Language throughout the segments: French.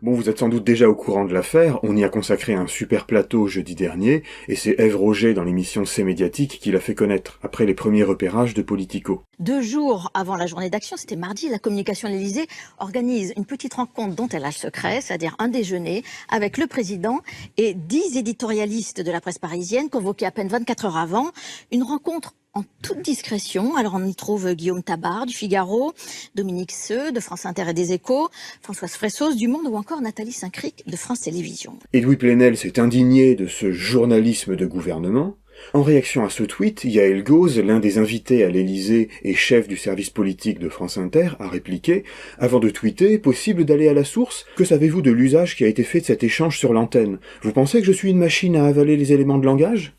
Bon, vous êtes sans doute déjà au courant de l'affaire, on y a consacré un super plateau jeudi dernier, et c'est Ève Roger dans l'émission C'est médiatique qui l'a fait connaître, après les premiers repérages de Politico. 2 jours avant la journée d'action, c'était mardi, la communication de l'Élysée organise une petite rencontre dont elle a le secret, c'est-à-dire un déjeuner avec le président et 10 éditorialistes de la presse parisienne convoqués à peine 24 heures avant. Une rencontre en toute discrétion. Alors on y trouve Guillaume Tabar du Figaro, Dominique Seux de France Inter et des Échos, Françoise Fressos du Monde ou encore Nathalie Saint-Cric de France Télévisions. Edoui Plenel s'est indigné de ce journalisme de gouvernement. En réaction à ce tweet, Yael Gauz, l'un des invités à l'Élysée et chef du service politique de France Inter, a répliqué « Avant de tweeter, possible d'aller à la source? Que savez-vous de l'usage qui a été fait de cet échange sur l'antenne? Vous pensez que je suis une machine à avaler les éléments de langage ?»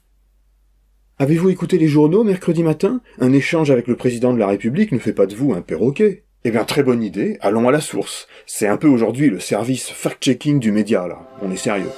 Avez-vous écouté les journaux mercredi matin? Un échange avec le président de la République ne fait pas de vous un perroquet. Eh bien, très bonne idée, allons à la source. C'est un peu aujourd'hui le service fact-checking du média, là. On est sérieux.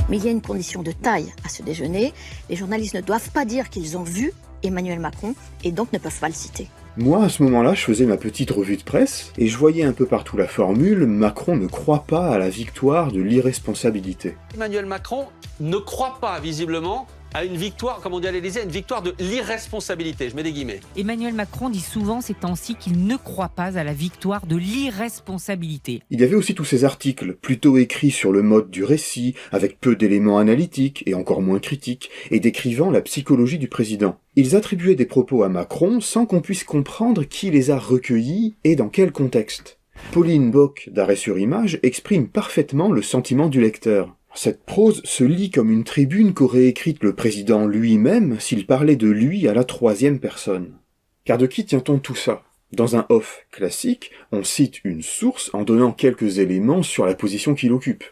Mais il y a une condition de taille à ce déjeuner. Les journalistes ne doivent pas dire qu'ils ont vu Emmanuel Macron et donc ne peuvent pas le citer. Moi, à ce moment-là, je faisais ma petite revue de presse, et je voyais un peu partout la formule « Macron ne croit pas à la victoire de l'irresponsabilité ». Emmanuel Macron ne croit pas, visiblement, à une victoire, comme on dit à l'Élysée, à une victoire de l'irresponsabilité. Je mets des guillemets. Emmanuel Macron dit souvent ces temps-ci qu'il ne croit pas à la victoire de l'irresponsabilité. Il y avait aussi tous ces articles, plutôt écrits sur le mode du récit, avec peu d'éléments analytiques et encore moins critiques, et décrivant la psychologie du président. Ils attribuaient des propos à Macron sans qu'on puisse comprendre qui les a recueillis et dans quel contexte. Pauline Bock, d'Arrêt sur Image, exprime parfaitement le sentiment du lecteur. Cette prose se lit comme une tribune qu'aurait écrite le président lui-même s'il parlait de lui à la 3e personne. Car de qui tient-on tout ça? Dans un off classique, on cite une source en donnant quelques éléments sur la position qu'il occupe.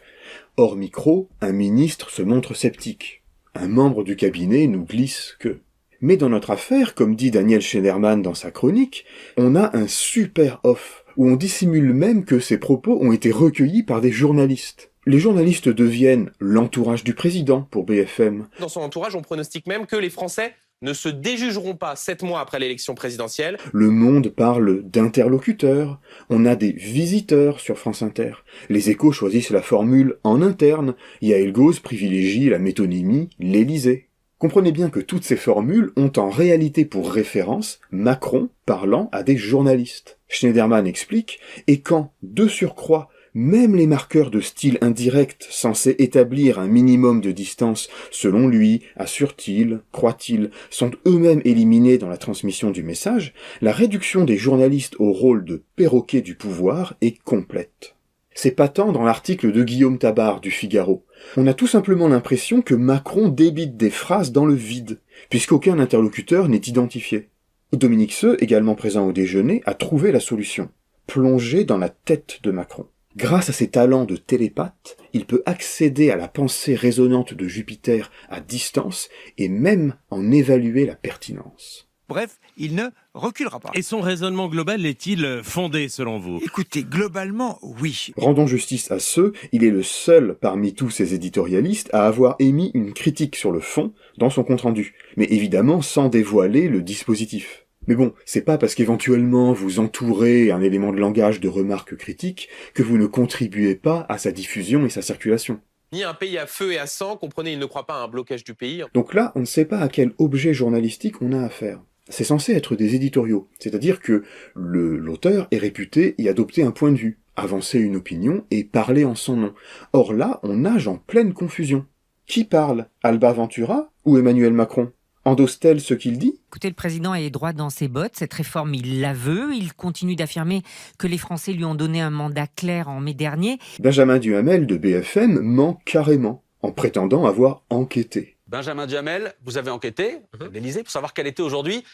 Hors micro, un ministre se montre sceptique. Un membre du cabinet nous glisse que... Mais dans notre affaire, comme dit Daniel Schneiderman dans sa chronique, on a un super off, où on dissimule même que ces propos ont été recueillis par des journalistes. Les journalistes deviennent l'entourage du président pour BFM. Dans son entourage, on pronostique même que les Français ne se déjugeront pas 7 mois après l'élection présidentielle. Le Monde parle d'interlocuteurs. On a des visiteurs sur France Inter. Les Échos choisissent la formule en interne. Yael Gauz privilégie la métonymie l'Élysée. Comprenez bien que toutes ces formules ont en réalité pour référence Macron parlant à des journalistes. Schneiderman explique, et quand, de surcroît, même les marqueurs de style indirect censés établir un minimum de distance, selon lui, assure-t-il, croit-il, sont eux-mêmes éliminés dans la transmission du message, la réduction des journalistes au rôle de perroquet du pouvoir est complète. C'est patent dans l'article de Guillaume Tabar du Figaro. On a tout simplement l'impression que Macron débite des phrases dans le vide, puisqu'aucun interlocuteur n'est identifié. Dominique Seux, également présent au déjeuner, a trouvé la solution. Plonger dans la tête de Macron. Grâce à ses talents de télépathe, il peut accéder à la pensée résonante de Jupiter à distance et même en évaluer la pertinence. Bref, il ne reculera pas. Et son raisonnement global est-il fondé selon vous? Écoutez, globalement, oui. Rendons justice à Seux, il est le seul parmi tous ces éditorialistes à avoir émis une critique sur le fond dans son compte-rendu, mais évidemment sans dévoiler le dispositif. Mais bon, c'est pas parce qu'éventuellement vous entourez un élément de langage de remarques critiques que vous ne contribuez pas à sa diffusion et sa circulation. Ni un pays à feu et à sang, comprenez, il ne croit pas à un blocage du pays. Donc là, on ne sait pas à quel objet journalistique on a affaire. C'est censé être des éditoriaux, c'est-à-dire que l'auteur est réputé y adopter un point de vue, avancer une opinion et parler en son nom. Or là, on nage en pleine confusion. Qui parle? Alba Ventura ou Emmanuel Macron? Endosse-t-elle ce qu'il dit? Écoutez, le président est droit dans ses bottes. Cette réforme, il la veut. Il continue d'affirmer que les Français lui ont donné un mandat clair en mai dernier. Benjamin Duhamel de BFM ment carrément, en prétendant avoir enquêté. Benjamin Duhamel, vous avez enquêté à l'Élysée pour savoir quel était aujourd'hui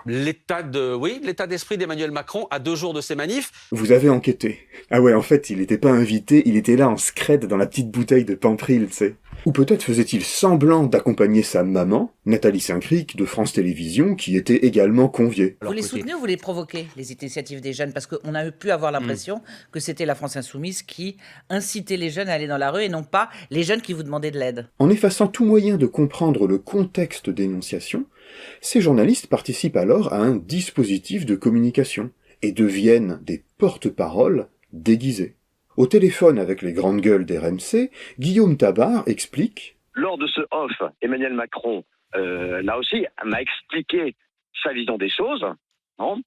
l'état d'esprit d'Emmanuel Macron à 2 jours de ces manifs. Vous avez enquêté. Ah ouais, en fait, il était pas invité, il était là en scred dans la petite bouteille de Pampril, tu sais. Ou peut-être faisait-il semblant d'accompagner sa maman, Nathalie Saint-Cric de France Télévisions, qui était également conviée. Vous les soutenez ou vous les provoquez, les initiatives des jeunes? Parce qu'on a pu avoir l'impression que c'était la France Insoumise qui incitait les jeunes à aller dans la rue et non pas les jeunes qui vous demandaient de l'aide. En effaçant tout moyen de comprendre le contexte d'énonciation, ces journalistes participent alors à un dispositif de communication et deviennent des porte-paroles déguisés. Au téléphone avec les grandes gueules d'RMC, Guillaume Tabar explique « Lors de ce off, Emmanuel Macron, là aussi, m'a expliqué sa vision des choses. Hein,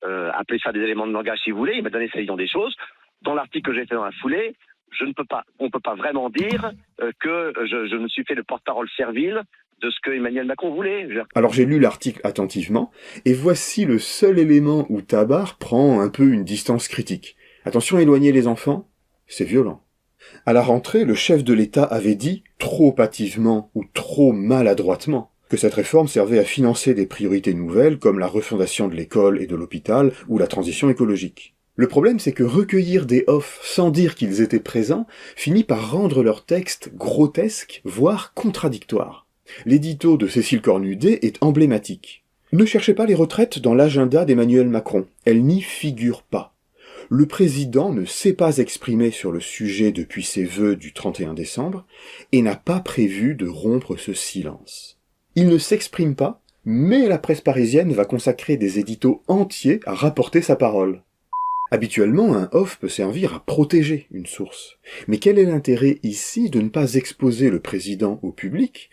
appelez ça des éléments de langage si vous voulez, il m'a donné sa vision des choses. Dans l'article que j'ai fait dans la foulée, on ne peut pas vraiment dire que je me suis fait le porte-parole servile de ce que Emmanuel Macron voulait. » Alors j'ai lu l'article attentivement, et voici le seul élément où Tabar prend un peu une distance critique. Attention, éloigner les enfants, c'est violent. À la rentrée, le chef de l'État avait dit, trop hâtivement ou trop maladroitement, que cette réforme servait à financer des priorités nouvelles comme la refondation de l'école et de l'hôpital ou la transition écologique. Le problème, c'est que recueillir des offs sans dire qu'ils étaient présents finit par rendre leur texte grotesque, voire contradictoire. L'édito de Cécile Cornudet est emblématique. Ne cherchez pas les retraites dans l'agenda d'Emmanuel Macron, elles n'y figurent pas. Le président ne s'est pas exprimé sur le sujet depuis ses vœux du 31 décembre et n'a pas prévu de rompre ce silence. Il ne s'exprime pas, mais la presse parisienne va consacrer des éditos entiers à rapporter sa parole. Habituellement, un off peut servir à protéger une source. Mais quel est l'intérêt ici de ne pas exposer le président au public,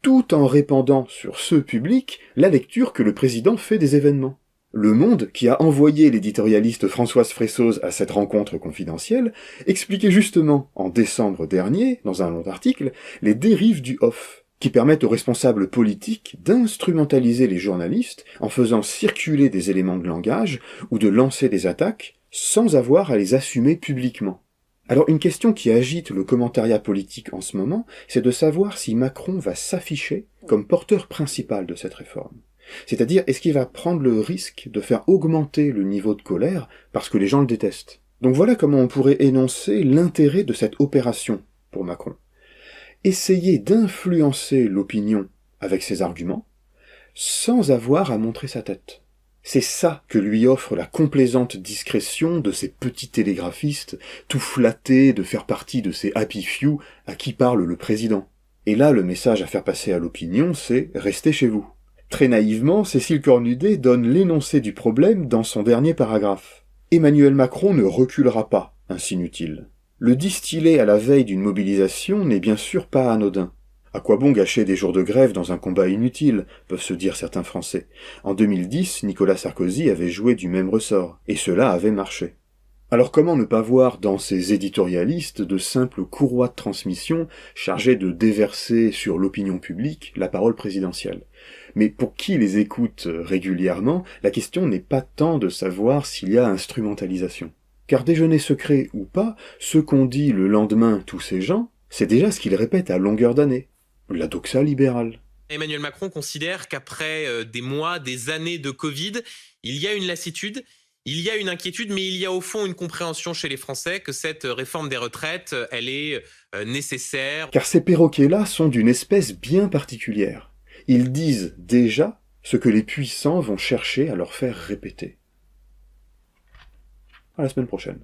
tout en répandant sur ce public la lecture que le président fait des événements? Le Monde, qui a envoyé l'éditorialiste Françoise Fressoz à cette rencontre confidentielle, expliquait justement, en décembre dernier, dans un long article, les dérives du off, qui permettent aux responsables politiques d'instrumentaliser les journalistes en faisant circuler des éléments de langage ou de lancer des attaques sans avoir à les assumer publiquement. Alors une question qui agite le commentariat politique en ce moment, c'est de savoir si Macron va s'afficher comme porteur principal de cette réforme. C'est-à-dire, est-ce qu'il va prendre le risque de faire augmenter le niveau de colère parce que les gens le détestent? Donc voilà comment on pourrait énoncer l'intérêt de cette opération pour Macron. Essayer d'influencer l'opinion avec ses arguments, sans avoir à montrer sa tête. C'est ça que lui offre la complaisante discrétion de ces petits télégraphistes, tout flattés de faire partie de ces happy few à qui parle le président. Et là, le message à faire passer à l'opinion, c'est « restez chez vous ». Très naïvement, Cécile Cornudet donne l'énoncé du problème dans son dernier paragraphe. Emmanuel Macron ne reculera pas, insinue-t-il. Le distiller à la veille d'une mobilisation n'est bien sûr pas anodin. À quoi bon gâcher des jours de grève dans un combat inutile, peuvent se dire certains Français. En 2010, Nicolas Sarkozy avait joué du même ressort, et cela avait marché. Alors comment ne pas voir dans ces éditorialistes de simples courroies de transmission chargées de déverser sur l'opinion publique la parole présidentielle? Mais pour qui les écoute régulièrement, la question n'est pas tant de savoir s'il y a instrumentalisation. Car déjeuner secret ou pas, ce qu'ont dit le lendemain tous ces gens, c'est déjà ce qu'ils répètent à longueur d'année. La doxa libérale. Emmanuel Macron considère qu'après des mois, des années de Covid, il y a une lassitude, il y a une inquiétude, mais il y a au fond une compréhension chez les Français que cette réforme des retraites, elle est nécessaire. Car ces perroquets-là sont d'une espèce bien particulière. Ils disent déjà ce que les puissants vont chercher à leur faire répéter. À la semaine prochaine.